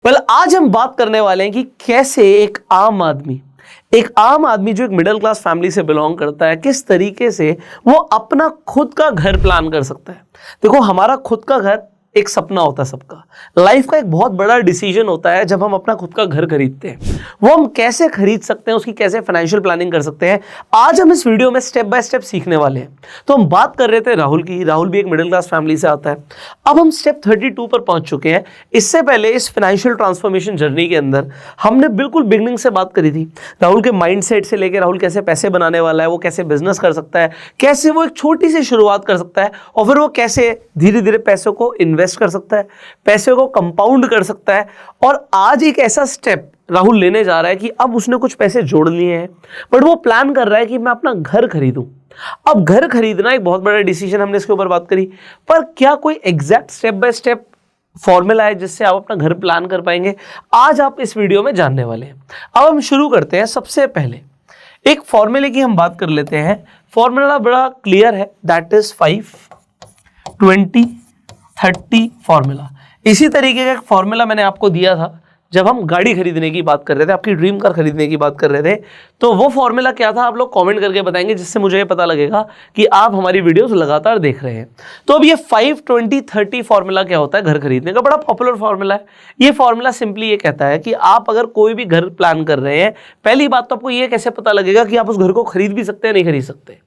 आज हम बात करने वाले हैं कि कैसे एक आम आदमी जो एक मिडिल क्लास फैमिली से बिलोंग करता है, किस तरीके से वो अपना खुद का घर प्लान कर सकता है। देखो, हमारा खुद का घर एक सपना होता है सबका। लाइफ का एक बहुत बड़ा डिसीजन होता है जब हम अपना खुद का घर खरीदते हैं। वो हम कैसे खरीद सकते हैं, उसकी कैसे फाइनेंशियल प्लानिंग कर सकते हैं, आज हम इस वीडियो में स्टेप बाय स्टेप सीखने वाले हैं। तो हम बात कर रहे थे राहुल की। राहुल भी एक मिडिल क्लास फैमिली से आता है। अब हम स्टेप 32 पर पहुंच चुके हैं। इससे पहले इस फाइनेंशियल ट्रांसफॉर्मेशन जर्नी के अंदर हमने बिल्कुल बिगनिंग से बात करी थी। राहुल के माइंडसेट से लेकर राहुल कैसे पैसे बनाने वाला है, वो कैसे बिजनेस कर सकता है, कैसे वो एक छोटी सी शुरुआत कर सकता है और फिर वो कैसे धीरे धीरे पैसों को इन्वेस्ट कर सकता है, पैसे को कंपाउंड कर सकता है। और आज एक ऐसा स्टेप राहुल लेने जा रहा है कि अब उसने कुछ पैसे जोड़ लिए हैं, बट वो प्लान कर रहा है कि मैं अपना घर खरीदूं। अब घर खरीदना एक बहुत बड़ा डिसीजन, हमने इसके ऊपर बात करी, पर क्या कोई exact step by step formula है जिससे आप अपना घर प्लान कर पाएंगे? आज आप इस वीडियो में जानने वाले हैं। अब हम शुरू करते हैं। सबसे पहले एक फॉर्मूले की हम बात कर लेते हैं। फॉर्मूला बड़ा क्लियर है, दैट इज 5-20-30 फॉर्मूला। इसी तरीके का एक फॉर्मूला मैंने आपको दिया था जब हम गाड़ी खरीदने की बात कर रहे थे, आपकी ड्रीम कार खरीदने की बात कर रहे थे। तो वो फॉर्मूला क्या था, आप लोग कमेंट करके बताएंगे, जिससे मुझे ये पता लगेगा कि आप हमारी वीडियोस लगातार देख रहे हैं। तो अब ये 5-20-30 फॉर्मूला क्या होता है घर खरीदने का? बड़ा पॉपुलर फॉर्मूला है। ये फॉर्मूला सिंपली ये कहता है कि आप अगर कोई भी घर प्लान कर रहे हैं, पहली बात तो आपको ये कैसे पता लगेगा कि आप उस घर को खरीद भी सकते हैं नहीं खरीद सकते।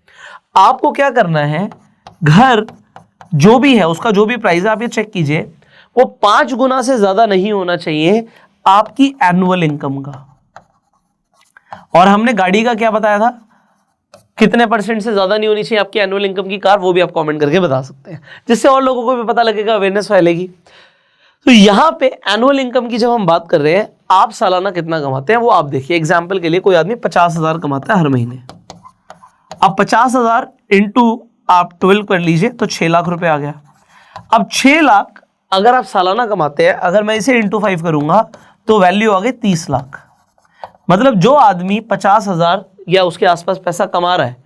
आपको क्या करना है, घर जो भी है उसका जो भी प्राइस है आप ये चेक कीजिए, वो 5 गुना से ज्यादा नहीं होना चाहिए आपकी एनुअल इनकम का। और हमने गाड़ी का क्या बताया था, कितने परसेंट से ज्यादा नहीं होनी चाहिए आपकी एनुअल इनकम की कार, वो भी आप कमेंट करके बता सकते हैं, जिससे और लोगों को भी पता लगेगा, अवेयरनेस फैलेगी। तो यहां पे एनुअल इनकम की जब हम बात कर रहे हैं, आप सालाना कितना कमाते हैं वो आप देखिए। एग्जाम्पल के लिए कोई आदमी 50,000 कमाता है हर महीने। अब 50,000 इंटू आप 12 कर लीजिए तो 6 लाख रुपए आ गया। अब 6 लाख अगर आप सालाना कमाते हैं, अगर मैं इसे इंटू 5 करूंगा तो वैल्यू आ गई 30 लाख। मतलब जो आदमी 50,000 या उसके आसपास पैसा कमा रहा है,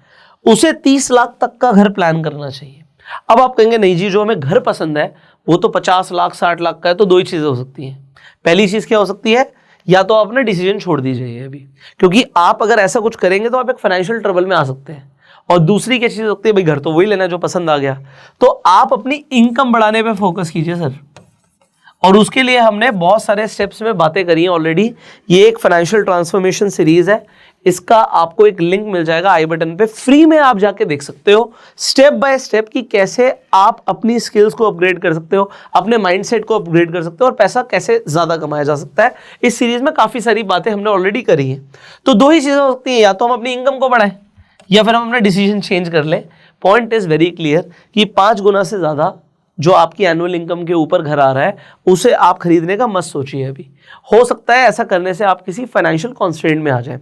उसे 30 लाख तक का घर प्लान करना चाहिए। अब आप कहेंगे नहीं जी, जो हमें घर पसंद है वो तो 50 लाख 60 लाख का है। तो दो ही चीजें हो सकती हैं। पहली चीज क्या हो सकती है, या तो आप अपना डिसीजन छोड़ दीजिए अभी, क्योंकि आप अगर ऐसा कुछ करेंगे तो आप एक फाइनेंशियल ट्रबल में आ सकते हैं। और दूसरी क्या चीज हो सकती है, भाई घर तो वही लेना जो पसंद आ गया। तो आप अपनी इनकम बढ़ाने पे फोकस कीजिए सर। और उसके लिए हमने बहुत सारे स्टेप्स में बातें करी हैं ऑलरेडी। ये एक फाइनेंशियल ट्रांसफॉर्मेशन सीरीज है, इसका आपको एक लिंक मिल जाएगा आई बटन पे, फ्री में आप जाके देख सकते हो स्टेप बाय स्टेप कि कैसे आप अपनी स्किल्स को अपग्रेड कर सकते हो, अपने माइंडसेट को अपग्रेड कर सकते हो और पैसा कैसे ज्यादा कमाया जा सकता है। इस सीरीज में काफी सारी बातें हमने ऑलरेडी करी हैं। तो दो ही चीजें हो सकती हैं, या तो हम अपनी इनकम को बढ़ाएं या फिर हम अपना डिसीजन चेंज कर लें। पॉइंट इज वेरी क्लियर कि 5 गुना से ज्यादा जो आपकी एनुअल इनकम के ऊपर घर आ रहा है, उसे आप खरीदने का मत सोचिए अभी। हो सकता है ऐसा करने से आप किसी फाइनेंशियल कॉन्स्ट्रेंट में आ जाए।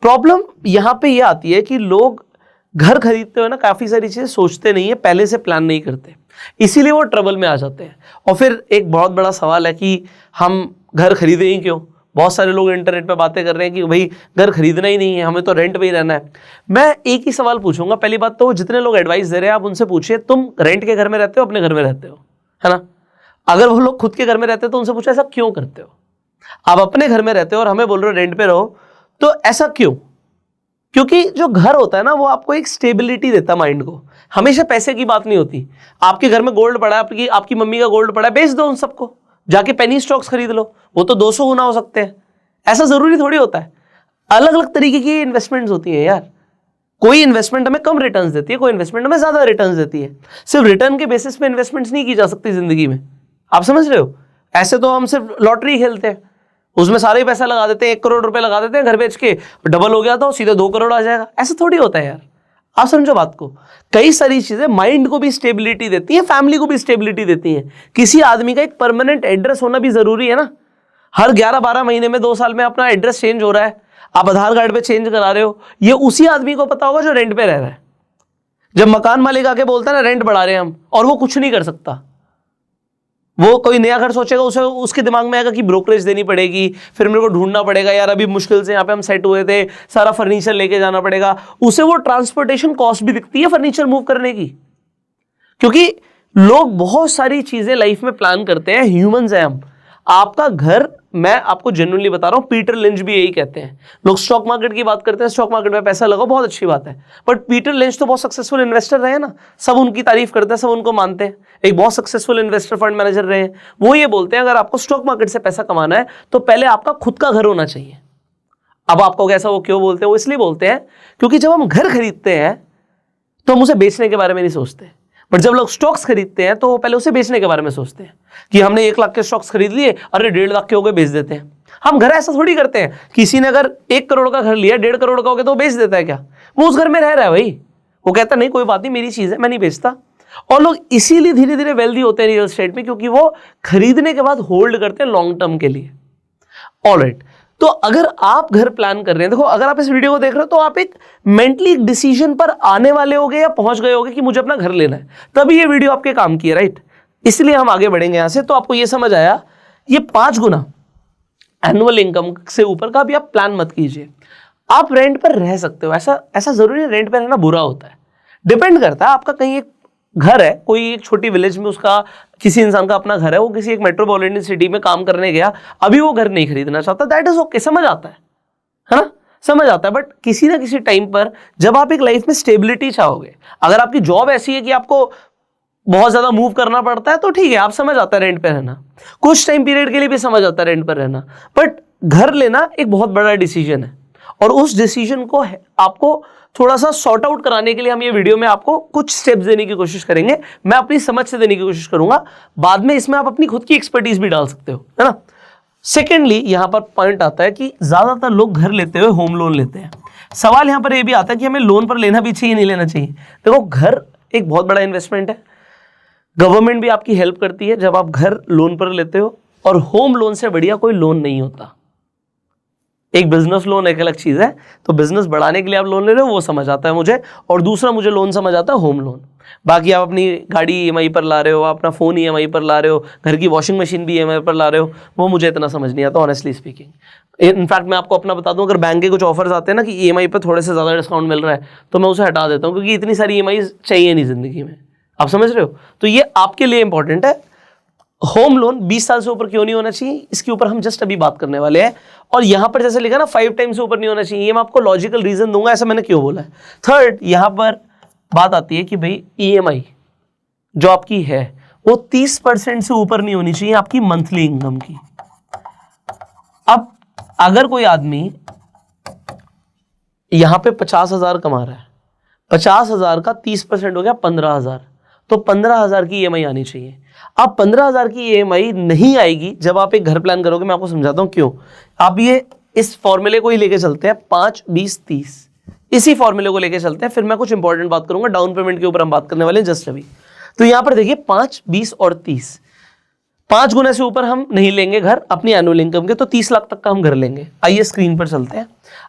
प्रॉब्लम यहाँ पे ये आती है कि लोग घर खरीदते हुए ना काफ़ी सारी चीज़ें सोचते नहीं है, पहले से प्लान नहीं करते, इसीलिए वो ट्रबल में आ जाते हैं। और फिर एक बहुत बड़ा सवाल है कि हम घर खरीदें ही क्यों। बहुत सारे लोग इंटरनेट पे बातें कर रहे हैं कि भाई घर खरीदना ही नहीं है, हमें तो रेंट पे ही रहना है। मैं एक ही सवाल पूछूंगा। पहली बात तो जितने लोग एडवाइस दे रहे हैं आप उनसे पूछिए, तुम रेंट के घर में रहते हो अपने घर में रहते हो, है ना? अगर वो लोग खुद के घर में रहते हो तो उनसे पूछो ऐसा क्यों करते हो। आप अपने घर में रहते हो और हमें बोल रहे हो रेंट पे रहो, तो ऐसा क्यों? क्योंकि जो घर होता है ना, वो आपको एक स्टेबिलिटी देता है माइंड को। हमेशा पैसे की बात नहीं होती। आपके घर में गोल्ड पड़ा है, आपकी मम्मी का गोल्ड पड़ा है, बेच दो उन सबको, जाके पेनी स्टॉक्स खरीद लो, वो तो 200 गुना हो सकते हैं। ऐसा जरूरी थोड़ी होता है। अलग अलग तरीके की इन्वेस्टमेंट्स होती है यार। कोई इन्वेस्टमेंट हमें कम रिटर्न्स देती है, कोई इन्वेस्टमेंट हमें ज्यादा रिटर्न्स देती है। सिर्फ रिटर्न के बेसिस पे इन्वेस्टमेंट्स नहीं की जा सकती जिंदगी में, आप समझ रहे हो? ऐसे तो हम सिर्फ लॉटरी खेलते हैं, उसमें सारे ही पैसा लगा देते हैं, 1 करोड़ रुपए लगा देते हैं, घर बेच के डबल हो गया तो सीधे 2 करोड़ आ जाएगा। ऐसा थोड़ी होता है यार, आप समझो बात को। कई सारी चीजें माइंड को भी स्टेबिलिटी देती है, फैमिली को भी स्टेबिलिटी देती है। किसी आदमी का एक परमानेंट एड्रेस होना भी जरूरी है ना। हर 11-12 महीने में 2 साल में अपना एड्रेस चेंज हो रहा है, आप आधार कार्ड पे चेंज करा रहे हो, ये उसी आदमी को पता होगा जो रेंट पे रह रहा है। जब मकान मालिक आके बोलता है ना रेंट बढ़ा रहे हैं हम, और वो कुछ नहीं कर सकता, वो कोई नया घर सोचेगा, उसे उसके दिमाग में आएगा कि ब्रोकरेज देनी पड़ेगी, फिर मेरे को ढूंढना पड़ेगा, यार अभी मुश्किल से यहाँ पे हम सेट हुए थे, सारा फर्नीचर लेके जाना पड़ेगा। उसे वो ट्रांसपोर्टेशन कॉस्ट भी दिखती है फर्नीचर मूव करने की। क्योंकि लोग बहुत सारी चीजें लाइफ में प्लान करते हैं, ह्यूमंस हैं हम। आपका घर, मैं आपको जेन्युइनली बता रहा हूं, पीटर लिंच भी यही कहते हैं। लोग स्टॉक मार्केट की बात करते हैं, स्टॉक मार्केट में पैसा लगाओ, बहुत अच्छी बात है, बट पीटर लिंच तो बहुत सक्सेसफुल इन्वेस्टर रहे ना, सब उनकी तारीफ करते हैं, सब उनको मानते हैं, एक बहुत सक्सेसफुल इन्वेस्टर फंड मैनेजर रहे हैं। वो ये बोलते हैं अगर आपको स्टॉक मार्केट से पैसा कमाना है तो पहले आपका खुद का घर होना चाहिए। अब आपको कैसा, वो क्यों बोलते हैं? वो इसलिए बोलते हैं क्योंकि जब हम घर खरीदते हैं तो हम उसे बेचने के बारे में नहीं सोचते, बट जब लोग स्टॉक्स खरीदते हैं तो वो पहले उसे बेचने के बारे में सोचते हैं कि हमने 1 लाख के स्टॉक्स खरीद लिए, अरे 1.5 लाख के हो गए, बेच देते हैं। हम घर ऐसा थोड़ी करते हैं, किसी ने अगर 1 करोड़ का घर लिया, 1.5 करोड़ का हो गया तो वो बेच देता है क्या? वो उस घर में रह रहा है भाई, वो कहता नहीं कोई बात नहीं, मेरी चीज है, मैं नहीं बेचता। और लोग इसीलिए धीरे धीरे वेल्दी होते हैं रियल एस्टेट में, क्योंकि वो खरीदने के बाद होल्ड करते हैं लॉन्ग टर्म के लिए। ऑलराइट, तो अगर आप घर प्लान कर रहे हैं, देखो अगर आप इस वीडियो को देख रहे हो तो आप एक मेंटली एक डिसीजन पर आने वाले होगे या पहुंच गए होगे कि मुझे अपना घर लेना है, तभी ये वीडियो आपके काम की है, राइट? इसलिए हम आगे बढ़ेंगे यहां से। तो आपको ये समझ आया, ये 5 गुना एनुअल इनकम से ऊपर का भी आप प्लान मत कीजिए। आप रेंट पर रह सकते हो, ऐसा जरूरी है रेंट पर रहना बुरा होता है, डिपेंड करता है। आपका कहीं एक घर है, कोई एक छोटी विलेज में उसका किसी इंसान का अपना घर है, वो किसी एक मेट्रोपॉलिटन सिटी में काम करने गया, अभी वो घर नहीं खरीदना चाहता, दैट इज ओके, समझ आता है ना, समझ आता है। बट किसी ना किसी टाइम पर जब आप एक लाइफ में स्टेबिलिटी चाहोगे, अगर आपकी जॉब ऐसी है कि आपको बहुत ज्यादा मूव करना पड़ता है तो ठीक है, आप समझ आता है रेंट पे रहना, कुछ टाइम पीरियड के लिए भी समझ आता है रेंट पर रहना, बट घर लेना एक बहुत बड़ा डिसीजन है, और उस डिसीजन को आपको थोड़ा सा सॉर्ट आउट कराने के लिए हम ये वीडियो में आपको कुछ स्टेप्स देने की कोशिश करेंगे। मैं अपनी समझ से देने की कोशिश करूंगा, बाद में इसमें आप अपनी खुद की एक्सपर्टीज भी डाल सकते हो, है ना। सेकेंडली, यहां पर पॉइंट आता है कि ज्यादातर लोग घर लेते हुए होम लोन लेते हैं। सवाल यहां पर यह भी आता है कि हमें लोन पर लेना भी चाहिए, नहीं लेना चाहिए। देखो, घर एक बहुत बड़ा इन्वेस्टमेंट है, गवर्नमेंट भी आपकी हेल्प करती है जब आप घर लोन पर लेते हो, और होम लोन से बढ़िया कोई लोन नहीं होता। एक बिजनेस लोन एक अलग चीज है, तो बिजनेस बढ़ाने के लिए आप लोन ले रहे हो, वो समझ आता है मुझे, और दूसरा मुझे लोन समझ आता है होम लोन। बाकी आप अपनी गाड़ी ईएमआई पर ला रहे हो, अपना फोन ईएमआई पर ला रहे हो, घर की वॉशिंग मशीन भी ईएमआई पर ला रहे हो, वो मुझे इतना समझ नहीं आता ऑनेस्टली स्पीकिंग। इनफैक्ट मैं आपको अपना बता दूं, अगर बैंक के कुछ ऑफर्स आते हैं ना कि ईएमआई पर थोड़े से ज्यादा डिस्काउंट मिल रहा है, तो मैं उसे हटा देता हूँ, क्योंकि इतनी सारी ईएमआई चाहिए नहीं जिंदगी में, आप समझ रहे हो। तो ये आपके लिए इंपॉर्टेंट है। होम लोन 20 साल से ऊपर क्यों नहीं होना चाहिए, इसके ऊपर हम जस्ट अभी बात करने वाले हैं। और यहां पर जैसे लिखा ना 5 टाइम से ऊपर नहीं होना चाहिए, ये मैं आपको लॉजिकल रीजन दूंगा ऐसा मैंने क्यों बोला है। थर्ड, यहां पर बात आती है कि भाई ईएमआई जो आपकी है वो 30% से ऊपर नहीं होनी चाहिए आपकी मंथली इनकम की। अब अगर कोई आदमी यहां पे 50,000 कमा रहा है, 50,000 का 30% हो गया 15,000, तो 15,000 की ईएमआई आनी चाहिए। अब 15,000 की ईएमआई नहीं आएगी जब आप एक घर प्लान करोगे, मैं आपको समझाता हूं क्यों। आप ये इस फॉर्मूले को ही लेके चलते हैं, 5, 20, 30, इसी फॉर्मूले को लेके चलते हैं, फिर मैं कुछ इंपॉर्टेंट बात करूंगा, डाउन पेमेंट के ऊपर हम बात करने वाले हैं जस्ट अभी। तो यहां पर देखिए 5, 20 और 30, 5 गुना से ऊपर हम नहीं लेंगे घर अपनी एनुअल इनकम के, तो 30 लाख तक का हम घर लेंगे। आइए स्क्रीन पर चलते हैं।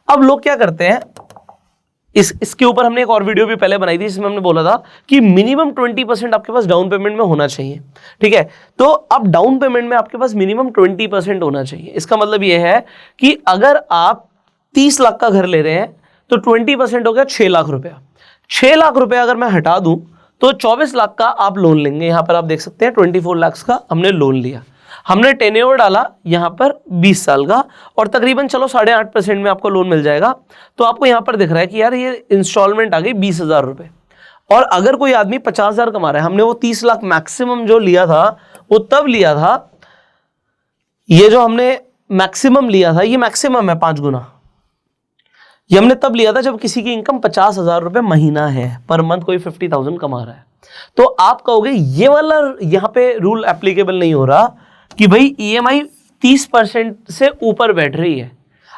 अब लोग क्या करते हैं, इसके ऊपर हमने एक और वीडियो भी पहले बनाई थी जिसमें हमने बोला था कि मिनिमम 20% आपके पास डाउन पेमेंट में होना चाहिए, ठीक है। तो अब डाउन पेमेंट में आपके पास मिनिमम 20% होना चाहिए। इसका मतलब यह है कि अगर आप 30 लाख का घर ले रहे हैं तो 20% हो गया 6 लाख रुपया। 6 लाख रुपया अगर मैं हटा दूं तो 24 लाख का आप लोन लेंगे। यहां पर आप देख सकते हैं 24 लाख का हमने लोन लिया, हमने टेन्योर डाला यहां पर 20 साल का, और तकरीबन चलो 8.5% में आपको लोन मिल जाएगा। तो आपको यहां पर दिख रहा है कि यार ये इंस्टॉलमेंट आ गई 20,000 रुपए। और अगर कोई आदमी 50,000 कमा रहा है, हमने वो 30 लाख मैक्सिमम जो लिया था वो तब लिया था, ये जो हमने मैक्सिमम लिया था ये मैक्सिमम है 5 गुना, ये हमने तब लिया था जब किसी की इनकम 50,000 रुपए महीना है, पर मंथ कोई 50,000 कमा रहा है। तो आप कहोगे ये वाला यहां पे रूल एप्लीकेबल नहीं हो रहा कि भाई ईएमआई 30% से ऊपर बैठ रही है।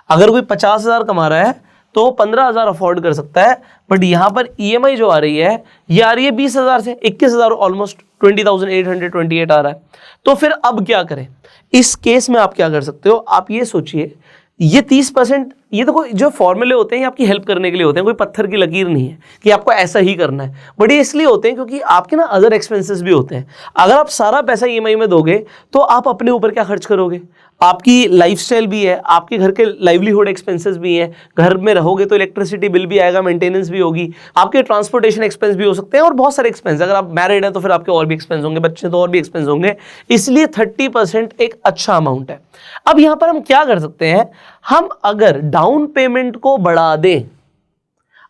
अगर कोई 50,000 कमा रहा है तो 15,000 अफोर्ड कर सकता है, बट यहां पर ईएमआई जो आ रही है ये आ रही है 20,000 से 21,000, ऑलमोस्ट 20,828 आ रहा है। तो फिर अब क्या करें इस केस में? आप क्या कर सकते हो, आप ये सोचिए, ये 30% ये देखो जो फॉर्मूले होते हैं ये आपकी हेल्प करने के लिए होते हैं, कोई पत्थर की लकीर नहीं है कि आपको ऐसा ही करना है, बट ये इसलिए होते हैं क्योंकि आपके ना अदर एक्सपेंसेस भी होते हैं। अगर आप सारा पैसा ईएमआई में दोगे तो आप अपने ऊपर क्या खर्च करोगे, आपकी लाइफस्टाइल भी है, आपके घर के लाइवलीहुड एक्सपेंसेस भी हैं, घर में रहोगे तो इलेक्ट्रिसिटी बिल भी आएगा, मेंटेनेंस भी होगी, आपके ट्रांसपोर्टेशन एक्सपेंस भी हो सकते हैं और बहुत सारे एक्सपेंस। अगर आप मैरिड हैं तो फिर आपके और भी एक्सपेंस होंगे, बच्चे तो और भी एक्सपेंस होंगे, इसलिए 30% एक अच्छा अमाउंट है। अब यहां पर हम क्या कर सकते हैं, हम अगर डाउन पेमेंट को बढ़ा दें,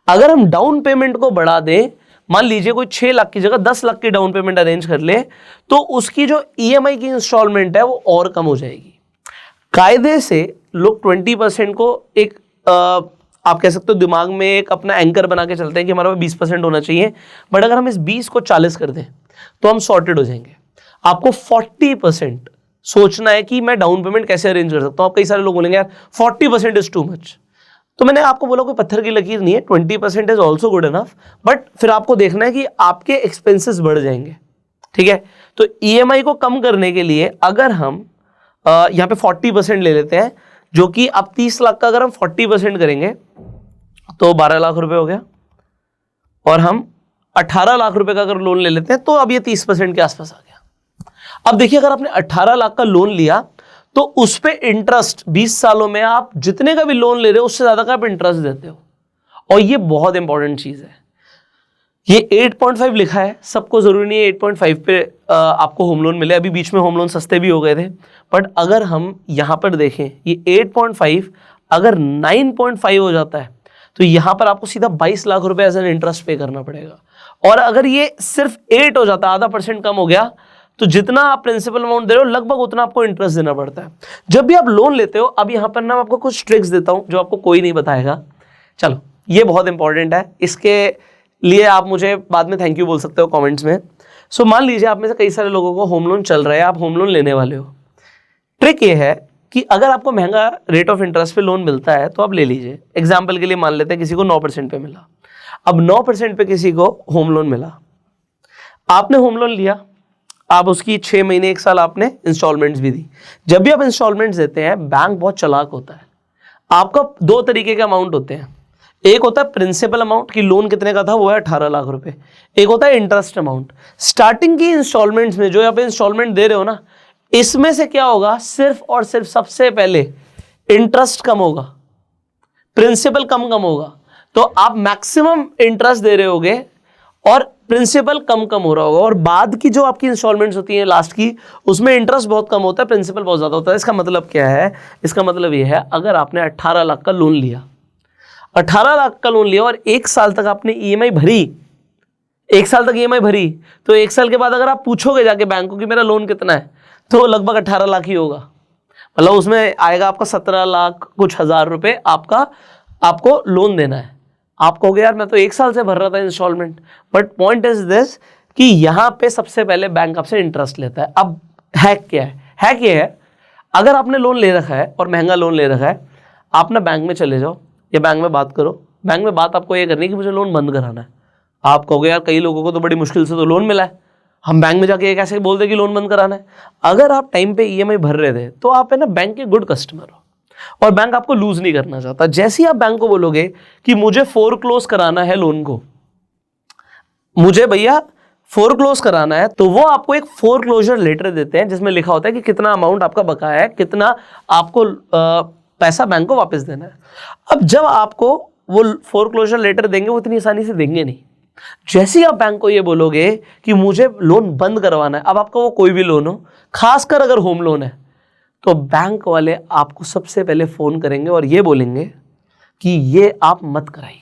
अगर हम डाउन पेमेंट को बढ़ा दें, मान लीजिए कोई 6 लाख की जगह 10 लाख की डाउन पेमेंट अरेंज कर ले, तो उसकी जो ईएमआई की इंस्टॉलमेंट है वो और कम हो जाएगी। कायदे से लोग 20% को एक आप कह सकते हो दिमाग में एक अपना एंकर बना के चलते हैं कि हमारा 20% होना चाहिए, बट अगर हम इस 20 को 40 कर दें तो हम सॉर्टेड हो जाएंगे। आपको 40% सोचना है कि मैं डाउन पेमेंट कैसे अरेंज कर सकता हूं। आप कई सारे लोग बोलेंगे यार 40% इज टू मच, तो मैंने आपको बोला कोई पत्थर की लकीर नहीं है, 20% is also good enough, but फिर आपको देखना है कि आपके एक्सपेंसेस बढ़ जाएंगे, ठीक है। तो ईएमआई को कम करने के लिए अगर हम यहाँ पे 40% ले लेते हैं, जो कि अब 30 लाख का अगर हम 40% करेंगे तो 12 लाख रुपए हो गया, और हम 18 लाख रुपए का अगर लोन ले लेते हैं तो अब ये 30% के आसपास आ गया। अब देखिए अगर आपने 18 लाख का लोन लिया तो उस पे इंटरेस्ट 20 सालों में आप जितने का भी लोन ले रहे हो उससे ज्यादा का आप इंटरेस्ट देते हो, और ये बहुत इंपॉर्टेंट चीज है। ये 8.5 लिखा है, सबको जरूरी नहीं है 8.5 पे आपको होम लोन मिले, अभी बीच में होम लोन सस्ते भी हो गए थे, बट अगर हम यहां पर देखें ये 8.5 अगर 9.5 हो जाता है तो यहां पर आपको सीधा 22 लाख रुपए एज एन इंटरेस्ट पे करना पड़ेगा, और अगर ये सिर्फ 8 हो जाता है, आधा % कम हो गया, तो जितना आप प्रिंसिपल अमाउंट दे रहे हो लगभग उतना आपको इंटरेस्ट देना पड़ता है जब भी आप लोन लेते हो। अब यहां पर ना मैं आपको कुछ ट्रिक्स देता हूं जो आपको कोई नहीं बताएगा, चलो ये बहुत इंपॉर्टेंट है, इसके लिए आप मुझे बाद में थैंक यू बोल सकते हो कमेंट्स में। सो मान लीजिए आप में से कई सारे लोगों को होम लोन चल रहा है, आप होम लोन लेने वाले हो। ट्रिक ये है कि अगर आपको महंगा रेट ऑफ इंटरेस्ट पे लोन मिलता है तो आप ले लीजिए। एग्जाम्पल के लिए मान लेते हैं किसी को 9% पे मिला, अब 9% पे किसी को होम लोन मिला, आपने होम लोन लिया, आप उसकी 6 महीने 1 साल आपने इंस्टॉलमेंट्स भी दी। जब भी आप इंस्टॉलमेंट्स देते हैं बैंक बहुत चालाक होता है, आपका 2 तरीके के अमाउंट होते हैं, एक होता है प्रिंसिपल अमाउंट कि लोन कितने का था वो है 18 लाख रुपए, एक होता है इंटरेस्ट अमाउंट। स्टार्टिंग की इंस्टॉलमेंट्स में जो आप इंस्टॉलमेंट दे रहे हो ना, इसमें से क्या होगा, सिर्फ और सिर्फ सबसे पहले इंटरेस्ट कम होगा, प्रिंसिपल कम होगा, तो आप मैक्सिमम इंटरेस्ट दे रहे होगे और प्रिंसिपल कम हो रहा होगा, और बाद की जो आपकी इंस्टॉलमेंट्स होती हैं लास्ट की, उसमें इंटरेस्ट बहुत कम होता है, प्रिंसिपल बहुत ज्यादा होता है। इसका मतलब क्या है, इसका मतलब ये है अगर आपने 18 लाख का लोन लिया, 18 लाख का लोन लिया और 1 साल तक आपने ईएमआई भरी, 1 साल तक ईएमआई भरी, तो 1 साल के बाद अगर आप पूछोगे जाके बैंक को कि मेरा लोन कितना है, तो लगभग 18 लाख ही होगा, मतलब उसमें आएगा आपका 17 लाख कुछ हजार रुपए आपको लोन देना है। आप कहोगे यार मैं तो 1 साल से भर रहा था installment, but point is this कि यहां पे सबसे पहले बैंक आपसे इंटरेस्ट लेता है। अब हैक क्या है, हैक ये है अगर आपने लोन ले रखा है और महंगा लोन ले रखा है, आप ना बैंक में चले जाओ या बैंक में बात करो। बैंक में बात आपको ये करनी है कि मुझे लोन बंद कराना है। आप कहोगे यार कई लोगों को तो बड़ी मुश्किल से तो लोन मिला है, हम बैंक में जाके ये कैसे बोल दे कि लोन बंद कराना है। अगर आप टाइम पे ईएमआई भर रहे थे तो आप है ना बैंक के गुड कस्टमर हो, और बैंक आपको लूज नहीं करना चाहता। जैसे ही आप बैंक को बोलोगे कि मुझे फोरक्लोज कराना है लोन को, मुझे भैया फोरक्लोज कराना है, तो वो आपको एक फोरक्लोजर लेटर देते हैं जिसमें लिखा होता है कि कितना अमाउंट आपका बकाया है, कितना आपको पैसा बैंक को वापस देना है। अब जब आपको वो फोरक्लोजर लेटर देंगे वो इतनी आसानी से देंगे नहीं। जैसे ही आप बैंक को ये बोलोगे कि मुझे लोन बंद करवाना है, अब आपका वो कोई भी लोन हो, खासकर अगर होम लोन है, तो बैंक वाले आपको सबसे पहले फोन करेंगे और ये बोलेंगे कि ये आप मत कराइए,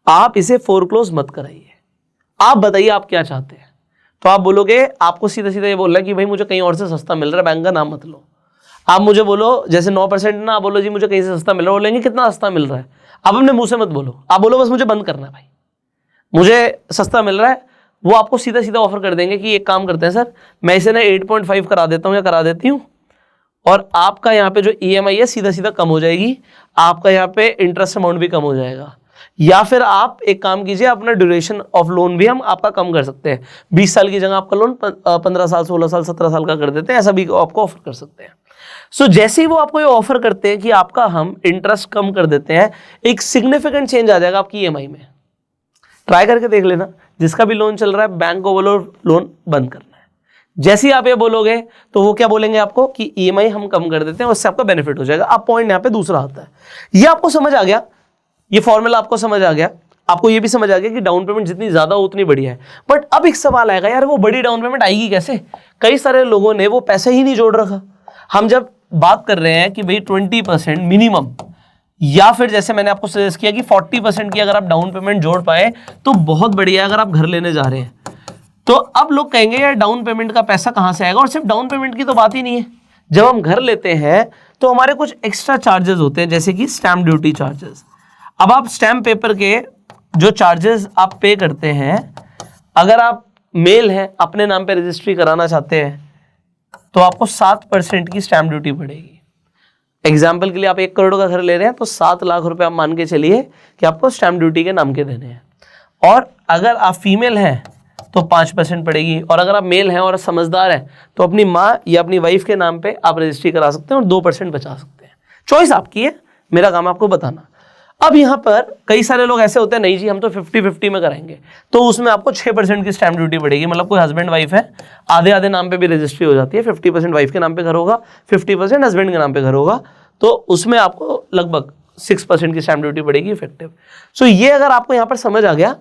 आप इसे फोरक्लोज मत कराइए, आप बताइए आप क्या चाहते हैं। तो आप बोलोगे, आपको सीधा सीधा ये बोल रहा है कि भाई मुझे कहीं और से सस्ता मिल रहा है, बैंक का नाम मत लो। आप मुझे बोलो जैसे 9% ना, आप बोलो जी मुझे कहीं से सस्ता मिल रहा है, बोलेंगे कितना सस्ता मिल रहा है। आप अपने मुंह से मत बोलो, आप बोलो बस मुझे बंद करना है भाई, मुझे सस्ता मिल रहा है। वो आपको सीधा सीधा ऑफर कर देंगे कि एक काम करते हैं सर, मैं इसे ना 8.5 करा देता हूँ या करा देती हूँ, और आपका यहाँ पे जो ईएमआई है सीधा सीधा कम हो जाएगी, आपका यहाँ पे इंटरेस्ट अमाउंट भी कम हो जाएगा। या फिर आप एक काम कीजिए, अपना ड्यूरेशन ऑफ लोन भी हम आपका कम कर सकते हैं, 20 साल की जगह आपका लोन 15 साल 16 साल 17 साल का कर देते हैं, ऐसा भी आपको ऑफर कर सकते हैं। सो जैसे ही वो आपको ये ऑफर करते हैं कि आपका हम इंटरेस्ट कम कर देते हैं, एक सिग्निफिकेंट चेंज आ जाएगा आपकी ईएमआई में। ट्राई करके देख लेना, जिसका भी लोन चल रहा है बैंक को बोलो लोन बंद करना है। जैसे ही आप ये बोलोगे तो वो क्या बोलेंगे आपको कि ईएमआई हम कम कर देते हैं, उससे आपका बेनिफिट हो जाएगा। अब पॉइंट यहाँ पे दूसरा आता है, ये आपको समझ आ गया, ये फॉर्मूला आपको समझ आ गया, आपको ये भी समझ आ गया कि डाउन पेमेंट जितनी ज्यादा हो उतनी बढ़िया है। बट अब एक सवाल आएगा, यार वो बड़ी डाउन पेमेंट आएगी कैसे? कई सारे लोगों ने वो पैसा ही नहीं जोड़ रखा। हम जब बात कर रहे हैं कि भाई 20% मिनिमम, या फिर जैसे मैंने आपको सजेस्ट किया कि 40% की अगर आप डाउन पेमेंट जोड़ पाए तो बहुत बढ़िया है अगर आप घर लेने जा रहे हैं। तो अब लोग कहेंगे यार डाउन पेमेंट का पैसा कहां से आएगा? और सिर्फ डाउन पेमेंट की तो बात ही नहीं है, जब हम घर लेते हैं तो हमारे कुछ एक्स्ट्रा चार्जेस होते हैं, जैसे कि स्टैम्प ड्यूटी चार्जेस। अब आप स्टैम्प पेपर के जो चार्जेस आप पे करते हैं, अगर आप मेल हैं अपने नाम पे रजिस्ट्री कराना चाहते हैं तो आपको 7% की स्टैम्प ड्यूटी पड़ेगी। एग्जाम्पल के लिए आप 1 करोड़ का घर ले रहे हैं तो 7 लाख रुपए आप मान के चलिए कि आपको स्टैम्प ड्यूटी के नाम के देने हैं। और अगर आप फीमेल हैं तो 5% पड़ेगी, और अगर आप मेल हैं और समझदार हैं तो अपनी माँ या अपनी वाइफ के नाम पे आप रजिस्ट्री करा सकते हैं और 2% बचा सकते हैं। चॉइस आपकी है, मेरा काम आपको बताना। अब यहाँ पर कई सारे लोग ऐसे होते हैं, नहीं जी हम तो 50-50 में कराएंगे, तो उसमें आपको 6% की स्टैम्प ड्यूटी पड़ेगी। मतलब कोई हस्बैंड वाइफ है, आधे आधे नाम पे भी रजिस्ट्री हो जाती है, 50% वाइफ के नाम पे घर होगा, 50% हस्बैंड के नाम पे घर होगा, तो उसमें आपको लगभग 6% की स्टैम्प ड्यूटी पड़ेगी इफेक्टिव। सो ये अगर आपको यहाँ पर समझ आ गया,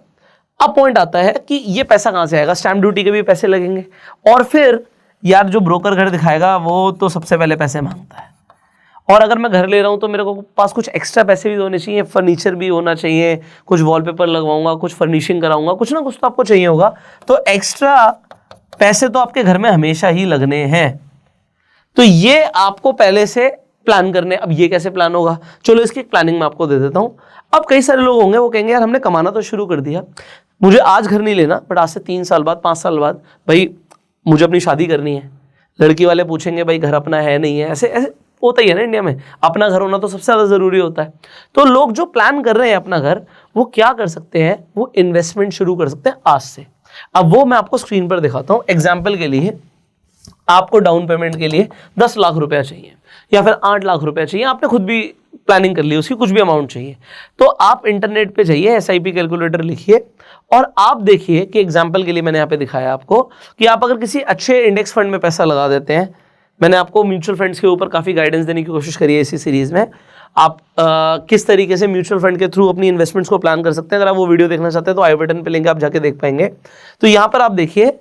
अब पॉइंट आता है कि ये पैसा कहाँ से आएगा? स्टैम्प ड्यूटी के भी पैसे लगेंगे, और फिर यार जो ब्रोकर घर दिखाएगा वो तो सबसे पहले पैसे मांगता है, और अगर मैं घर ले रहा हूँ तो मेरे को पास कुछ एक्स्ट्रा पैसे भी होने चाहिए, फर्नीचर भी होना चाहिए, कुछ वॉलपेपर लगवाऊंगा, कुछ फर्निशिंग कराऊंगा, कुछ ना कुछ तो आपको चाहिए होगा। तो एक्स्ट्रा पैसे तो आपके घर में हमेशा ही लगने हैं, तो ये आपको पहले से प्लान करने। अब ये कैसे प्लान होगा? चलो इसकी प्लानिंग मैं आपको दे देता हूँ। अब कई सारे लोग होंगे वो कहेंगे यार हमने कमाना तो शुरू कर दिया, मुझे आज घर नहीं लेना, बट आज से 3 साल बाद 5 साल बाद भाई मुझे अपनी शादी करनी है। लड़की वाले पूछेंगे भाई घर अपना है नहीं है, ऐसे ऐसे होता ही है ना इंडिया में, अपना घर होना तो सबसे ज़्यादा ज़रूरी होता है। तो लोग जो प्लान कर रहे हैं अपना घर, वो क्या कर सकते हैं? वो इन्वेस्टमेंट शुरू कर सकते हैं आज से। अब वो मैं आपको स्क्रीन पर दिखाता हूँ। एग्जाम्पल के लिए आपको डाउन पेमेंट के लिए 10 लाख रुपया चाहिए या फिर 8 लाख रुपया चाहिए, आपने खुद भी प्लानिंग कर ली, उसकी कुछ भी अमाउंट चाहिए, तो आप इंटरनेट पे जाइए, SIP कैलकुलेटर लिखिए और आप देखिए कि एग्जाम्पल के लिए मैंने यहाँ पे दिखाया आपको कि आप अगर किसी अच्छे इंडेक्स फंड में पैसा लगा देते हैं। मैंने आपको म्यूचुअल फंड्स के ऊपर काफ़ी गाइडेंस देने की कोशिश करी है इसी सीरीज़ में। आप किस तरीके से म्यूचुअल फंड के थ्रू अपनी इन्वेस्टमेंट्स को प्लान कर सकते हैं। अगर आप वो वीडियो देखना चाहते हैं तो आई बटन पे लिंक आप जाके देख पाएंगे। तो यहाँ पर आप देखिए,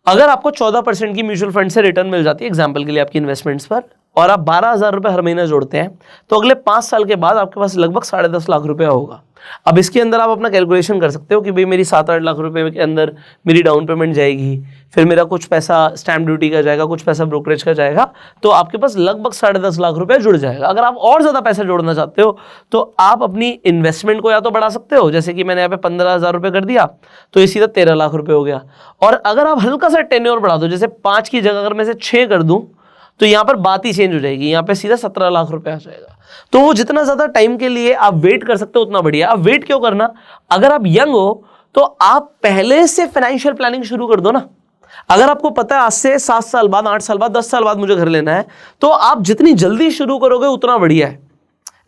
अगर आपको 14% की म्यूचुअल फंड से रिटर्न मिल जाती है एग्जाम्पल के लिए आपकी इन्वेस्टमेंट्स पर, और आप 12,000 रुपये हर महीना जोड़ते हैं, तो अगले 5 साल के बाद आपके पास लगभग 10.5 लाख रुपया होगा। अब इसके अंदर आप अपना कैलकुलेशन कर सकते हो कि भाई मेरी 7-8 लाख रुपए के अंदर मेरी डाउन पेमेंट जाएगी, फिर मेरा कुछ पैसा स्टैम्प ड्यूटी का जाएगा, कुछ पैसा ब्रोकरेज का जाएगा, तो आपके पास लगभग 10.5 लाख रुपए जुड़ जाएगा। अगर आप और ज़्यादा पैसा जोड़ना चाहते हो तो आप अपनी इन्वेस्टमेंट को या तो बढ़ा सकते हो, जैसे कि मैंने यहाँ पे 15,000 रुपये कर दिया तो ये सीधा 13 लाख रुपये हो गया। और अगर आप हल्का सा टेन्योर बढ़ा दो, जैसे 5 की जगह अगर मैं से 6 कर दूँ, तो यहाँ पर बात ही चेंज हो जाएगी, यहाँ पे सीधा 17 लाख रुपए आ जाएगा। तो वो जितना ज़्यादा टाइम के लिए आप वेट कर सकते हो उतना बढ़िया। अब वेट क्यों करना? अगर आप यंग हो तो आप पहले से फाइनेंशियल प्लानिंग शुरू कर दो ना। अगर आपको पता है आज से 7 साल बाद, 8 साल बाद, 10 साल बाद मुझे घर लेना है, तो आप जितनी जल्दी शुरू करोगे उतना बढ़िया है।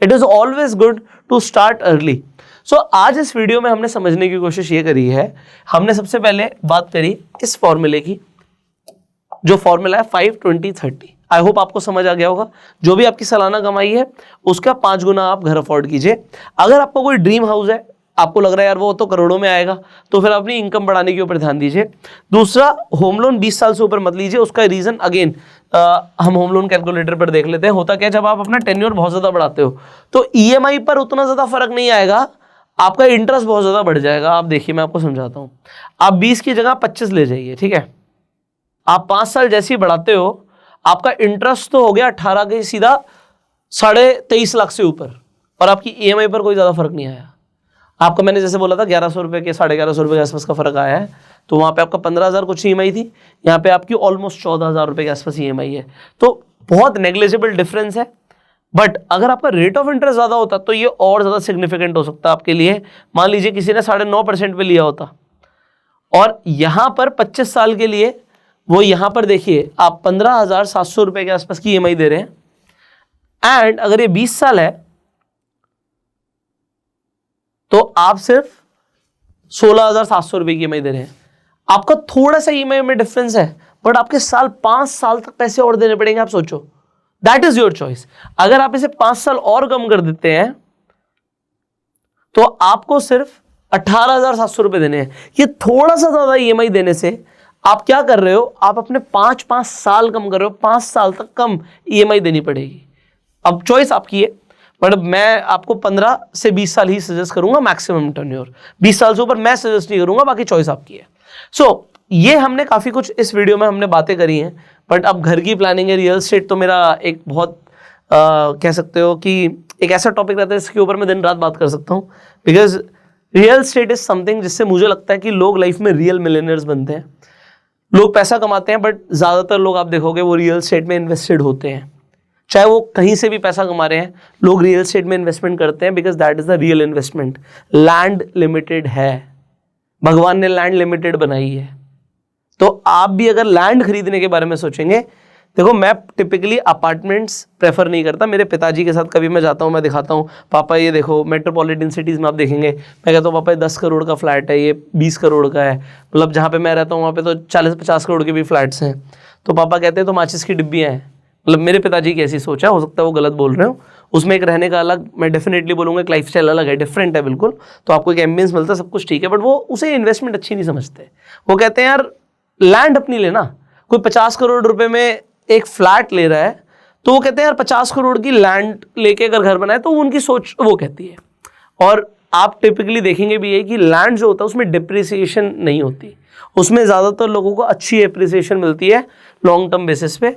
It is always good to start early. So आज इस वीडियो में हमने समझने की कोशिश ये करी है, हमने सबसे पहले बात करी इस फॉर्मूले की, जो फॉर्मूला है 5-20-30। आई होप आपको समझ आ गया होगा। जो भी आपकी सालाना कमाई है उसका 5 गुना आप घर अफोर्ड कीजिए। अगर आपको कोई ड्रीम हाउस है, आपको लग रहा है यार वो तो करोड़ों में आएगा, तो फिर अपनी इनकम बढ़ाने के ऊपर ध्यान दीजिए। दूसरा, होम लोन 20 साल से ऊपर मत लीजिए। उसका रीजन अगेन हम होम लोन कैलकुलेटर पर देख लेते हैं। होता क्या, जब आप अपना टेन्योर बहुत ज्यादा बढ़ाते हो तो EMI पर उतना ज्यादा फर्क नहीं आएगा, आपका इंटरेस्ट बहुत ज्यादा बढ़ जाएगा। आप देखिए, मैं आपको समझाता हूँ। आप 20 की जगह 25 ले जाइए, ठीक है। आप 5 साल जैसे ही बढ़ाते हो, आपका इंटरेस्ट तो हो गया 18 के सीधा 23.5 लाख से ऊपर, और आपकी EMI पर कोई ज़्यादा फर्क नहीं आया। आपका मैंने जैसे बोला था 1100 रुपये के 1150 रुपये के आसपास का फर्क आया है, तो वहाँ पे आपका 15,000 कुछ EMI थी, यहाँ पे आपकी ऑलमोस्ट 14,000 रुपये के आसपास EMI है। तो बहुत नेग्लिजिबल डिफरेंस है। बट अगर आपका रेट ऑफ इंटरेस्ट ज़्यादा होता तो ये और ज़्यादा सिग्निफिकेंट हो सकता है आपके लिए। मान लीजिए किसी ने 9.5% पे लिया होता और यहाँ पर 25 साल के लिए वो यहां पर देखिए आप 15,700 रुपए के आसपास की EMI दे रहे हैं, एंड अगर ये 20 साल है तो आप सिर्फ 16,700 रुपए की EMI दे रहे हैं। आपका थोड़ा सा EMI में डिफरेंस है, बट आपके 5 साल तक पैसे और देने पड़ेंगे। आप सोचो, दैट इज योर चॉइस। अगर आप इसे 5 साल और कम कर देते हैं तो आपको सिर्फ 18,700 रुपए देने हैं। ये थोड़ा सा ज्यादा EMI देने से आप क्या कर रहे हो, आप अपने 5 साल कम कर रहे हो, 5 साल तक कम EMI देनी पड़ेगी। अब चॉइस आपकी है, बट मैं आपको 15 से 20 साल ही सजेस्ट करूंगा मैक्सिमम टेन्योर। 20 साल से ऊपर मैं सजेस्ट नहीं करूंगा, बाकी चॉइस आपकी है। सो ये हमने काफी कुछ इस वीडियो में हमने बातें करी हैं, बट अब घर की प्लानिंग है, रियल एस्टेट तो मेरा एक बहुत कह सकते हो कि एक ऐसा टॉपिक रहता है जिसके ऊपर मैं दिन रात बात कर सकता हूँ, because real estate is something जिससे मुझे लगता है कि लोग लाइफ में रियल मिलियनर्स बनते हैं। लोग पैसा कमाते हैं, बट ज्यादातर लोग आप देखोगे वो रियल एस्टेट में इन्वेस्टेड होते हैं। चाहे वो कहीं से भी पैसा कमा रहे हैं, लोग रियल एस्टेट में इन्वेस्टमेंट करते हैं, because that is the real investment. Land limited है, भगवान ने लैंड लिमिटेड बनाई है। तो आप भी अगर लैंड खरीदने के बारे में सोचेंगे, देखो मैं टिपिकली अपार्टमेंट्स प्रेफर नहीं करता। मेरे पिताजी के साथ कभी मैं जाता हूँ, मैं दिखाता हूँ, पापा ये देखो, मेट्रोपॉलिटन सिटीज़ में आप देखेंगे, मैं कहता हूँ पापा ये 10 करोड़ का फ्लैट है, ये 20 करोड़ का है। मतलब जहाँ पे मैं रहता हूँ वहाँ पे तो 40-50 करोड़ के भी फ्लैट्स हैं। तो पापा कहते हैं तो माचिस की डिब्बियाँ हैं। मतलब मेरे पिताजी की ऐसी सोच है, हो सकता है वो गलत बोल रहे हो। उसमें एक रहने का अलग, मैं डेफिनेटली बोलूँगा एक लाइफ स्टाइल अलग है, डिफरेंट है बिल्कुल। तो आपको एक एम्बियंस मिलता है, सब कुछ ठीक है, बट वो उसे इन्वेस्टमेंट अच्छी नहीं समझते। वो कहते हैं यार लैंड अपनी लेना। कोई 50 करोड़ रुपए में एक फ्लैट ले रहा है, तो वो कहते हैं यार 50 करोड़ की लैंड लेके अगर घर बनाए, तो उनकी सोच वो कहती है। और आप टिपिकली देखेंगे भी है कि लैंड जो होता है उसमें डिप्रिसिएशन नहीं होती, उसमें ज़्यादातर लोगों को अच्छी एप्रिसिएशन मिलती है लॉन्ग टर्म बेसिस पे।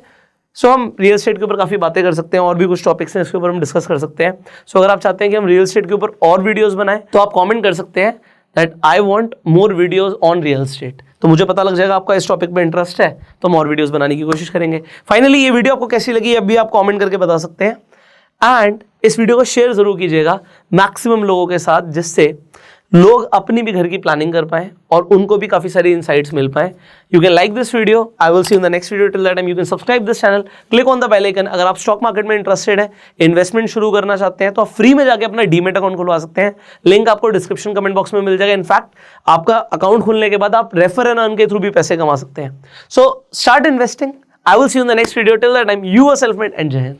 सो हम रियल एस्टेट के ऊपर काफ़ी बातें कर सकते हैं, और भी कुछ टॉपिक्स हैं इसके ऊपर हम डिस्कस कर सकते हैं। सो अगर आप चाहते हैं कि हम रियल एस्टेट के ऊपर और वीडियोस बनाएं, तो आप कमेंट कर सकते हैं that I want more videos on real estate. तो मुझे पता लग जाएगा आपका इस टॉपिक में इंटरेस्ट है, तो हम और वीडियोस बनाने की कोशिश करेंगे। फाइनली ये वीडियो आपको कैसी लगी अब भी आप कमेंट करके बता सकते हैं, एंड इस वीडियो को शेयर जरूर कीजिएगा मैक्सिमम लोगों के साथ, जिससे लोग अपनी भी घर की प्लानिंग कर पाएं और उनको भी काफी सारी इनसाइट्स मिल पाएं। You can like this video, I will see you in the next video. Till that time you can subscribe this channel, click on the bell icon. अगर आप स्टॉक मार्केट में इंटरेस्टेड हैं, इन्वेस्टमेंट शुरू करना चाहते हैं, तो आप फ्री में जाके अपना डीमेट अकाउंट खुलवा सकते हैं। लिंक आपको डिस्क्रिप्शन कमेंट बॉक्स में मिल जाएगा। इनफैक्ट आपका अकाउंट खुलने के बाद आप रेफर एंड अर्न के थ्रू भी पैसे कमा सकते हैं। So start investing. I will see you in the next video. Till that time you are self made and जय हिंद।